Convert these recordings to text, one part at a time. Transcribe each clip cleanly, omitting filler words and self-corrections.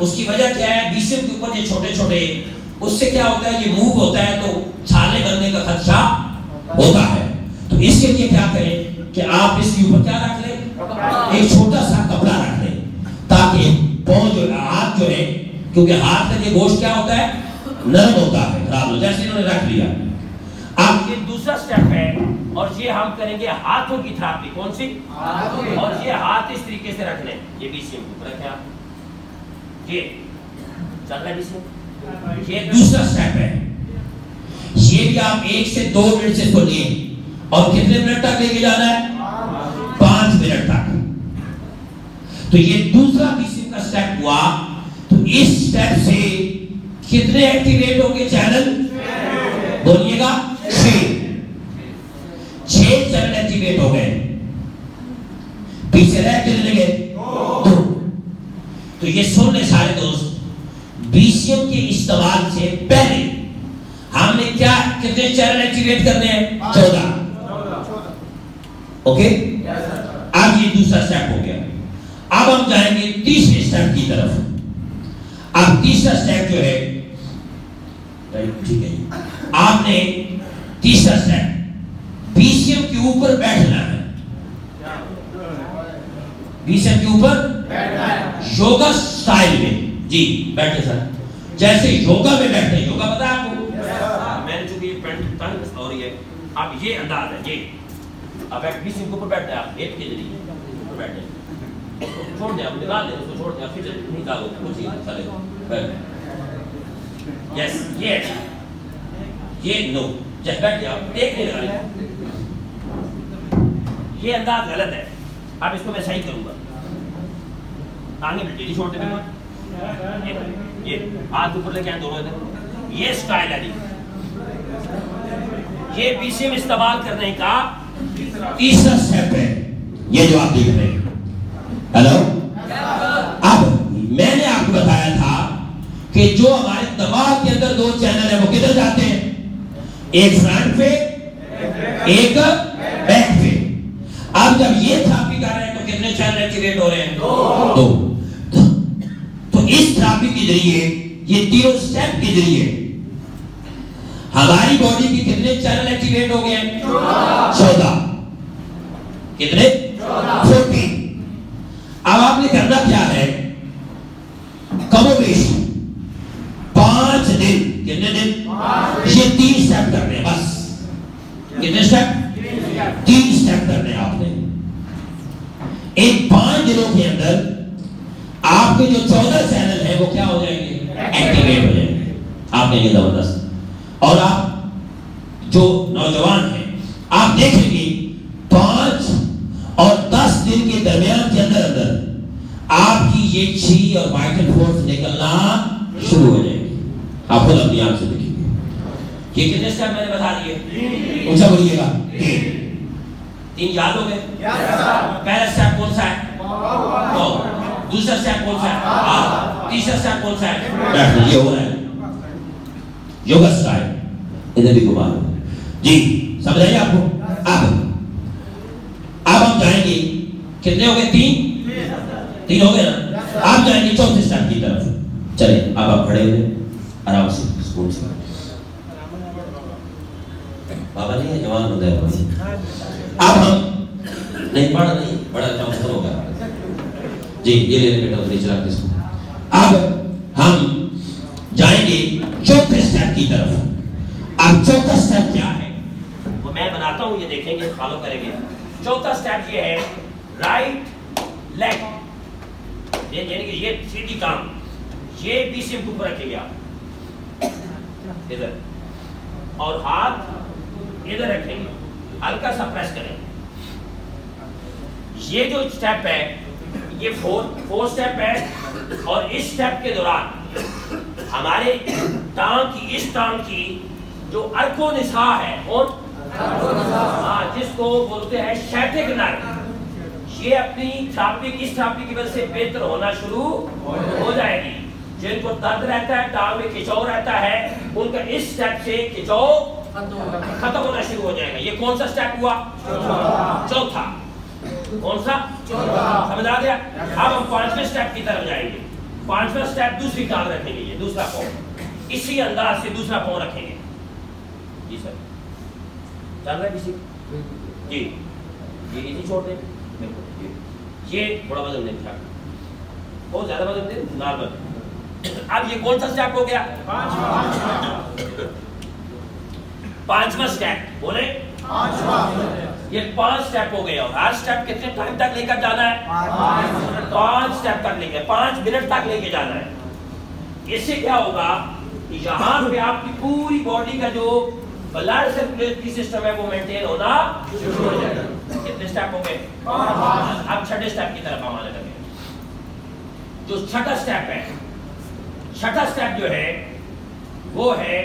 उसकी वजह क्या है, बीसीएम के ऊपर ये छोटे छोटे, उससे क्या होता है, ये मूव होता है तो छाले बनने का खदशा होता है। तो इसके लिए क्या करें कि आप इसके ऊपर क्या रख लें, एक छोटा सा कपड़ा रख लें, ताकि पाँव जो हाथ जो है, क्योंकि हाथ का ये गोश्त क्या होता है, नरम होता है, खराब हो, जैसे इन्होंने रख लिया। अब ये दूसरा स्टेप है और ये हम करेंगे हाथों की थेरेपी। कौन सी? और ये हाथ इस तरीके से रख लें, ये बीसीएम के ऊपर रखें आप, ये चल रहा है बीसीएम। ये दूसरा स्टेप है, ये भी आप 1 से 2 मिनट से इसको लिए और कितने मिनट तक लेके जाना है, 5 मिनट तक। तो ये दूसरा बीसीएम का स्टेप हुआ। तो इस स्टेप से कितने एक्टिवेट होंगे चैनल, बोलिएगा 6 चैनल एक्टिवेट हो गए। पीछे रह कितने लगे, 2। तो ये सुन ले सारे दोस्त, बीसीएम के इस्तेमाल से पहले हमने क्या, कितने चैनल एक्टिवेट करने हैं, 14। ओके, अब ये दूसरा स्टेप हो गया। अब हम जाएंगे तीसरे स्टेप की तरफ। अब तीसरा स्टेप जो है, ठीक है, आपने तीसरा स्टेप बीसीएम के ऊपर बैठना है, बीसीएम के ऊपर बैठना है योगा स्टाइल में। जी बैठे सर, जैसे योगा में बैठते हैं, योगा पता है आपको, मैंने चूंकि ये पेंट तंग और ये अब ये अंदाज है, ये अब बीसीएम के ऊपर बैठते हैं आप, हेड के जरिए ऊपर बैठे, छोड़ दें, आप निकाल दें उसको, छोड़ दें, आप फिर निकालो कुछ ही चलेगा। यस, ये नो, जब बैठ जाओ, देख नहीं लगा, ये अंदाज गलत है। अब इसको मैं सही करूंगा, आगे बिल्कुल छोड़ दें, ये हाथ ऊपर लेके आए दोनों इधर, ये स्टाइल है जी। ये बीसीएम इस्तेमाल करने का तीसरा स्टेप है, ये जो आप देख रहे हैं। हेलो, अब मैंने आपको बताया था कि जो हमारे दिमाग के अंदर 2 चैनल है वो किधर जाते हैं, एक फ्रंट पे, एक बैक पे। अब जब ये थेरेपी कर रहे हैं तो कितने चैनल एक्टिवेट हो रहे हैं, 2। तो इस थेरेपी के जरिए, ये तीनों स्टेप के जरिए हमारी बॉडी के कितने चैनल एक्टिवेट हो गए, 14। कितने, 14। अब आपने करना क्या है, कमोबेश 5 दिन, कितने दिन, ये 3 स्टेप करने हैं बस। कितने स्टेप, 3 स्टेप करने हैं आपने। इन 5 दिनों के अंदर आपके जो 14 चैनल है वो क्या हो जाएंगे, एक्टिवेट हो जाएंगे। आपने ये जबरदस्त। और आप जो नौजवान हैं, आप देखेंगे 5 और 10 दिन के दरमियान के अंदर अंदर आपकी ये छी और वाइटल फोर्स निकलना शुरू हो जाएगी। आप खुद अपनी आंख से देखेंगे। ये कितने स्टेप मैंने बता दिए, ऊंचा बोलिएगा, 3 याद हो गए। पहला स्टेप कौन सा है, दूसरा स्टेप कौन सा है, तीसरा स्टेप कौन सा है, ये हो रहा है योगा स्टाइल। इधर भी घुमा जी, समझ आइए आपको। अब हम जाएंगे, कितने हो गए, 3 हो गए ना। आप जाएंगे चौथे स्टेप की तरफ। चले, अब आप खड़े हुए आराम से, स्कूल से। बाबा नहीं है, जवान बंदा है। अब हम नहीं पढ़ नहीं, बड़ा कमजोर होगा जी, ये ले बेटा उधर चला के इसको। अब हम जाएंगे चौथे स्टेप की तरफ। अब चौथा स्टेप क्या है वो मैं बनाता हूं, ये देखेंगे, फॉलो करेंगे। चौथा स्टेप ये है राइट लेग, यानी कि ये सीधी टांग, ये बीसीएम के ऊपर रखेंगे आप इधर, और हाथ इधर रखेंगे, हल्का सा प्रेस करेंगे। ये जो स्टेप है ये 4 स्टेप है, और इस स्टेप के दौरान हमारे टांग की, इस टांग की जो अर्को निशा है, और जिसको बोलते हैं शैटिक नर्व, ये अपनी थेरेपी, इस थेरेपी की वजह से बेहतर होना शुरू हो जाएगी। जिनको दर्द रहता है, टांग में खिंचाव रहता है, उनका इस स्टेप से खिंचाव खत्म होना शुरू हो जाएगा। ये कौन सा स्टेप हुआ, चौथा। कौन सा, समझ आ गया। अब हम 5वें स्टेप की तरफ जाएंगे। पांचवा स्टेप दूसरी टांग रखेंगे, ये दूसरा पाँव इसी अंदाज से दूसरा पाँव रखेंगे। जी सर चल रहा है किसी जी, ये इसी छोड़ दें, ये थोड़ा वजन दें, बहुत ज्यादा वजन दें, नॉर्मल। अब ये कौन सा स्टेप हो गया? पांचवा स्टेप बोले, ये 5 स्टेप हो गए। और हर स्टेप कितने टाइम तक लेकर जाना है? 5 स्टेप तक लेके 5 मिनट तक लेके जाना है। इससे क्या होगा कि यहाँ पे आपकी पूरी बॉडी का जो ब्लड सर्कुलेटरी सिस्टम है वो मेंटेन होना शुरू हो जाएगा। कितने स्टेप हो गए? अब छठे स्टेप की तरफ हम आने लगे। जो छठा स्टेप है, छठा स्टेप जो है वो है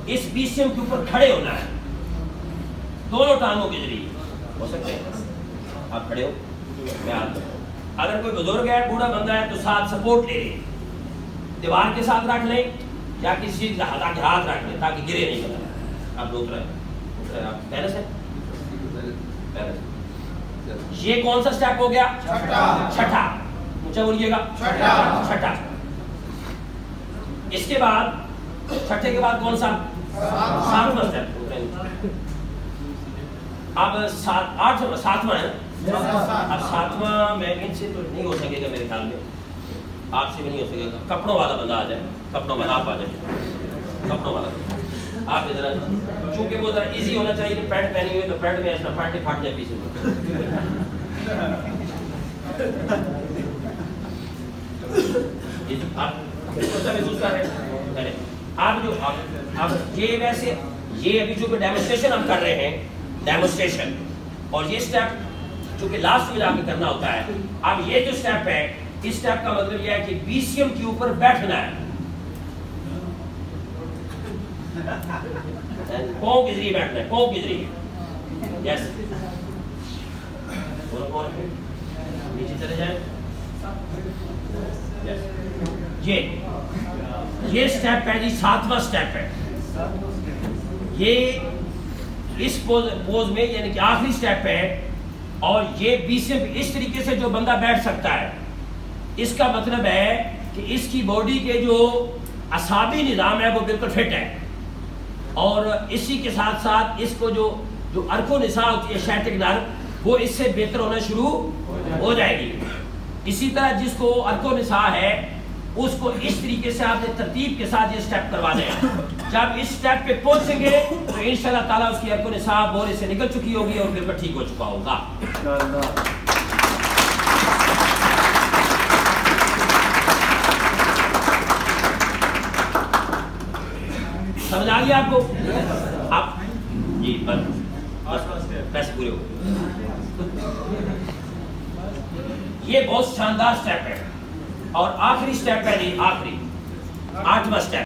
इस बीसीएम के ऊपर खड़े होना है, दोनों टांगों के जरिए। हो सकते हैं आप खड़े हो, मैं हाथ, अगर कोई बुजुर्ग है, बूढ़ा बंदा है तो साथ सपोर्ट ले लें, दीवार के साथ रख लें या किसी चीज का हाथ रख लें ताकि गिरे नहीं पता। आप उठ रहे आप पहले से ये कौन सा स्टेप हो गया? छठा। ऊंचा बोलिएगा, छठा। इसके बाद छठे के बाद कौन सा? सातवां स्टेप। अब सातवां है। अब सातवां में इनसे तो नहीं हो सकेगा मेरे ख्याल में, आपसे भी नहीं हो सकेगा। कपड़ों वाला बंदा आ जाए, कपड़ों वाला आप आ जाए, कपड़ों वाला आप इधर, चूंकि वो जरा इजी होना चाहिए। पैंट पहनी हुई तो पैंट में ऐसा पैंट फाट जाए पीछे। आप महसूस कर रहे हैं? आप जो अब ये वैसे ये अभी जो डेमोन्स्ट्रेशन हम कर रहे हैं, डेमोन्स्ट्रेशन, और ये स्टेप जो कि लास्ट में जाके करना होता है। अब ये जो स्टेप है, इस स्टेप का मतलब यह है कि बीसीएम के ऊपर बैठना है, पाँव के जरिए बैठना है, पाँव के जरिए। यस, नीचे चले जाए। ये स्टेप है जी, सातवां स्टेप है। ये इस पोज में यानी कि आखिरी स्टेप है, और ये बीसीएम इस तरीके से जो बंदा बैठ सकता है, इसका मतलब है कि इसकी बॉडी के जो असाबी निज़ाम है वो बिल्कुल फिट है, और इसी के साथ साथ इसको जो अर्को निसा होती है, शैटिक नर्व, वो इससे बेहतर होना शुरू हो जाएगी। इसी तरह जिसको अर्को निसा है उसको इस तरीके से आपने तरतीब के साथ ये स्टेप करवाने हैं। जब इस स्टेप पे पहुंचेंगे तो इंशाल्लाह ताला उसकी अर्को निसा बोरे से निकल चुकी होगी और बिल्कुल ठीक हो चुका होगा। समझ आ गया आपको? आप जी बस पैसे पूरे हो। ये बहुत शानदार स्टेप है, और आखिरी स्टेप है जी, आखिरी 8वां स्टेप।